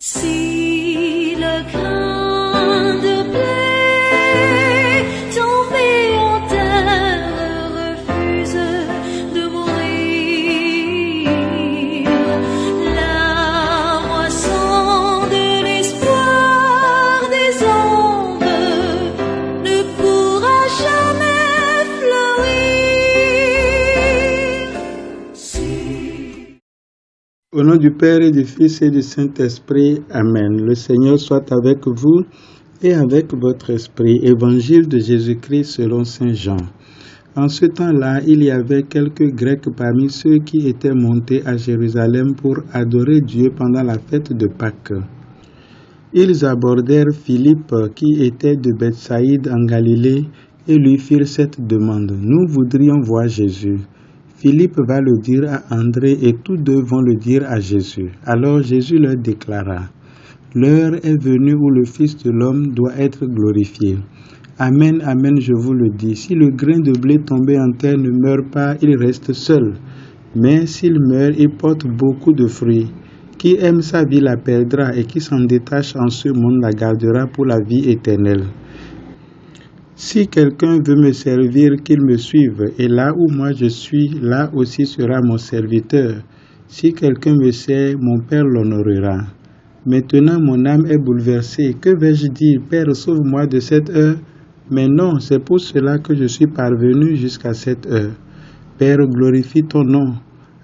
Si le grain de blé tombé en terre refuse de mourir, la moisson de l'espoir des hommes ne pourra jamais fleurir. Si... Au nom du Père et du Fils et du Saint-Esprit, Amen. Le Seigneur soit avec vous et avec votre esprit. Évangile de Jésus-Christ selon Saint Jean. En ce temps-là, il y avait quelques Grecs parmi ceux qui étaient montés à Jérusalem pour adorer Dieu pendant la fête de Pâques. Ils abordèrent Philippe, qui était de Bethsaïde en Galilée, et lui firent cette demande. Nous voudrions voir Jésus. Philippe va le dire à André et tous deux vont le dire à Jésus. Alors Jésus leur déclara, « L'heure est venue où le Fils de l'homme doit être glorifié. Amen, amen, je vous le dis, si le grain de blé tombé en terre ne meurt pas, il reste seul. Mais s'il meurt, il porte beaucoup de fruits. Qui aime sa vie la perdra et qui s'en détache en ce monde la gardera pour la vie éternelle. Si quelqu'un veut me servir, qu'il me suive, et là où moi je suis, là aussi sera mon serviteur. Si quelqu'un me sert, mon Père l'honorera. Maintenant mon âme est bouleversée. Que vais-je dire? Père, sauve-moi de cette heure. Mais non, c'est pour cela que je suis parvenu jusqu'à cette heure. Père, glorifie ton nom.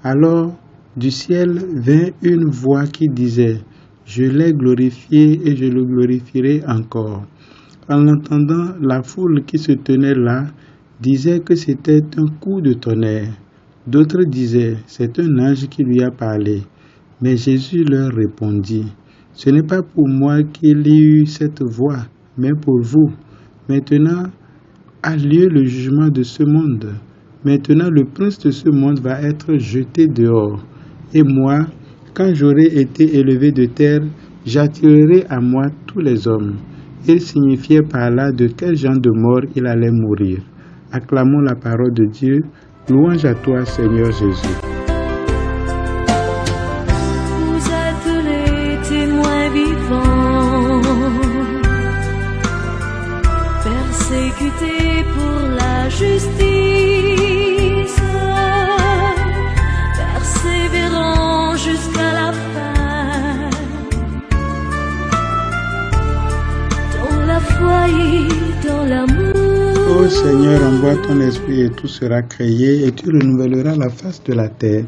Alors, du ciel vint une voix qui disait, je l'ai glorifié et je le glorifierai encore. En l'entendant, la foule qui se tenait là disait que c'était un coup de tonnerre. D'autres disaient, c'est un ange qui lui a parlé. Mais Jésus leur répondit, ce n'est pas pour moi qu'il y eut cette voix, mais pour vous. Maintenant a lieu le jugement de ce monde. Maintenant le prince de ce monde va être jeté dehors. Et moi, quand j'aurai été élevé de terre, j'attirerai à moi tous les hommes. Il signifiait par là de quel genre de mort il allait mourir. Acclamons la parole de Dieu. Louange à toi, Seigneur Jésus. Vous êtes les témoins vivants, persécutés pour la justice, persévérants jusqu'à la fin. Dans l'amour. Ô Seigneur, envoie ton esprit et tout sera créé et tu renouvelleras la face de la terre.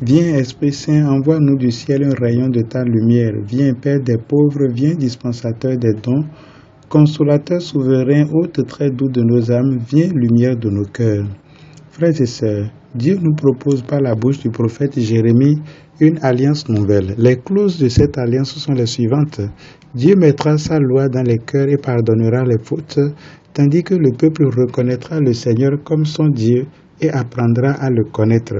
Viens Esprit Saint, envoie-nous du ciel un rayon de ta lumière. Viens Père des pauvres, viens dispensateur des dons, consolateur souverain, hôte très doux de nos âmes, viens lumière de nos cœurs. Frères et sœurs, Dieu nous propose par la bouche du prophète Jérémie une alliance nouvelle. Les clauses de cette alliance sont les suivantes. Dieu mettra sa loi dans les cœurs et pardonnera les fautes, tandis que le peuple reconnaîtra le Seigneur comme son Dieu et apprendra à le connaître.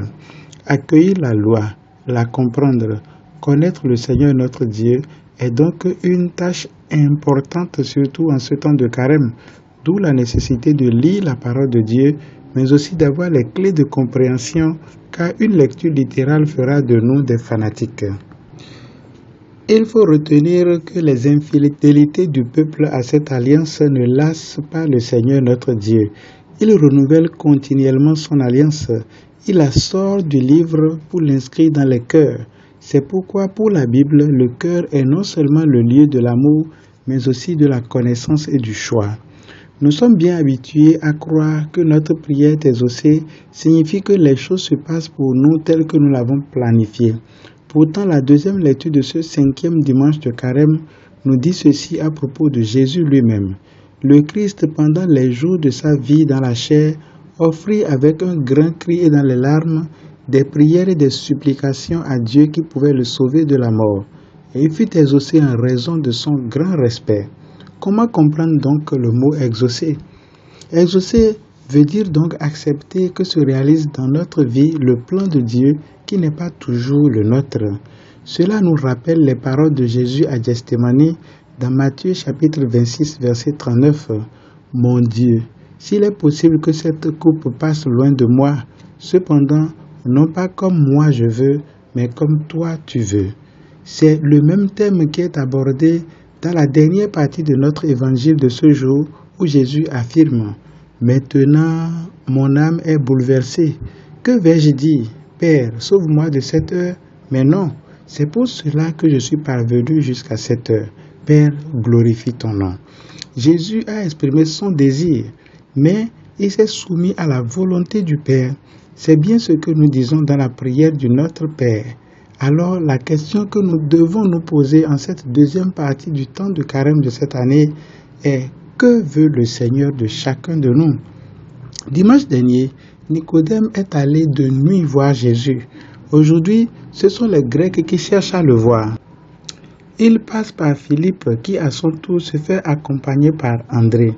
Accueillir la loi, la comprendre, connaître le Seigneur notre Dieu est donc une tâche importante, surtout en ce temps de carême, d'où la nécessité de lire la parole de Dieu, mais aussi d'avoir les clés de compréhension, car une lecture littérale fera de nous des fanatiques. Il faut retenir que les infidélités du peuple à cette alliance ne lassent pas le Seigneur notre Dieu. Il renouvelle continuellement son alliance. Il la sort du livre pour l'inscrire dans les cœurs. C'est pourquoi pour la Bible, le cœur est non seulement le lieu de l'amour, mais aussi de la connaissance et du choix. Nous sommes bien habitués à croire que notre prière est exaucée signifie que les choses se passent pour nous telles que nous l'avons planifié. Pourtant, la deuxième lecture de ce 5e dimanche de carême nous dit ceci à propos de Jésus lui-même. Le Christ, pendant les jours de sa vie dans la chair, offrit avec un grand cri et dans les larmes des prières et des supplications à Dieu qui pouvait le sauver de la mort. Et il fut exaucé en raison de son grand respect. Comment comprendre donc le mot exaucer? Exaucer veut dire donc accepter que se réalise dans notre vie le plan de Dieu qui n'est pas toujours le nôtre. Cela nous rappelle les paroles de Jésus à Gethsémani dans Matthieu chapitre 26 verset 39. « Mon Dieu, s'il est possible que cette coupe passe loin de moi, cependant, non pas comme moi je veux, mais comme toi tu veux. » C'est le même thème qui est abordé dans la dernière partie de notre évangile de ce jour où Jésus affirme « Maintenant, mon âme est bouleversée. Que vais-je dire? Père, sauve-moi de cette heure. Mais non, c'est pour cela que je suis parvenu jusqu'à cette heure. Père, glorifie ton nom. » Jésus a exprimé son désir, mais il s'est soumis à la volonté du Père. C'est bien ce que nous disons dans la prière du Notre Père. Alors, la question que nous devons nous poser en cette deuxième partie du temps de carême de cette année est « Que veut le Seigneur de chacun de nous ?» Dimanche dernier, Nicodème est allé de nuit voir Jésus. Aujourd'hui, ce sont les Grecs qui cherchent à le voir. Il passe par Philippe qui à son tour se fait accompagner par André.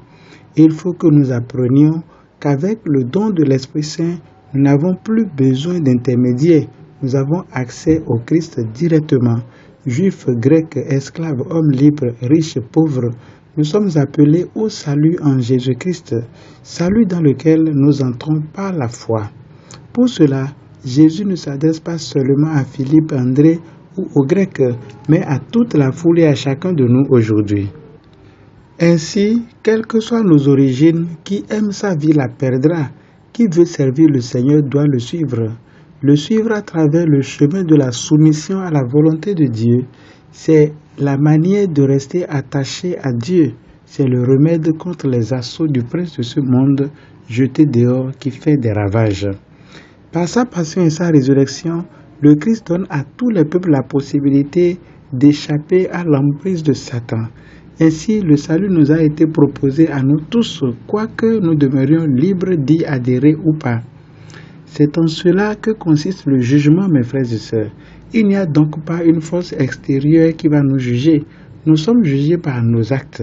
Il faut que nous apprenions qu'avec le don de l'Esprit Saint, nous n'avons plus besoin d'intermédiaires. Nous avons accès au Christ directement. Juifs, Grecs, esclaves, hommes libres, riches, pauvres, nous sommes appelés au salut en Jésus-Christ, salut dans lequel nous entrons par la foi. Pour cela, Jésus ne s'adresse pas seulement à Philippe, André ou aux Grecs, mais à toute la foule et à chacun de nous aujourd'hui. Ainsi, quelles que soient nos origines, qui aime sa vie la perdra, qui veut servir le Seigneur doit le suivre. Le suivre à travers le chemin de la soumission à la volonté de Dieu, c'est la manière de rester attaché à Dieu. C'est le remède contre les assauts du prince de ce monde jeté dehors qui fait des ravages. Par sa passion et sa résurrection, le Christ donne à tous les peuples la possibilité d'échapper à l'emprise de Satan. Ainsi, le salut nous a été proposé à nous tous, quoique nous demeurions libres d'y adhérer ou pas. C'est en cela que consiste le jugement, mes frères et sœurs. Il n'y a donc pas une force extérieure qui va nous juger. Nous sommes jugés par nos actes.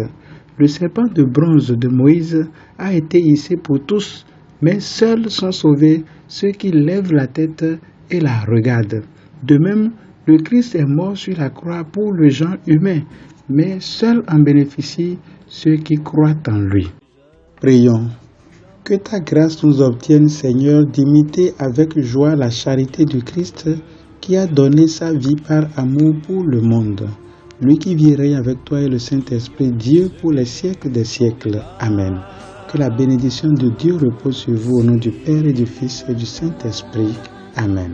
Le serpent de bronze de Moïse a été hissé pour tous, mais seuls sont sauvés ceux qui lèvent la tête et la regardent. De même, le Christ est mort sur la croix pour le genre humain, mais seuls en bénéficient ceux qui croient en lui. Prions. Que ta grâce nous obtienne, Seigneur, d'imiter avec joie la charité du Christ qui a donné sa vie par amour pour le monde. Lui qui vit règne avec toi et le Saint-Esprit, Dieu pour les siècles des siècles. Amen. Que la bénédiction de Dieu repose sur vous au nom du Père et du Fils et du Saint-Esprit. Amen.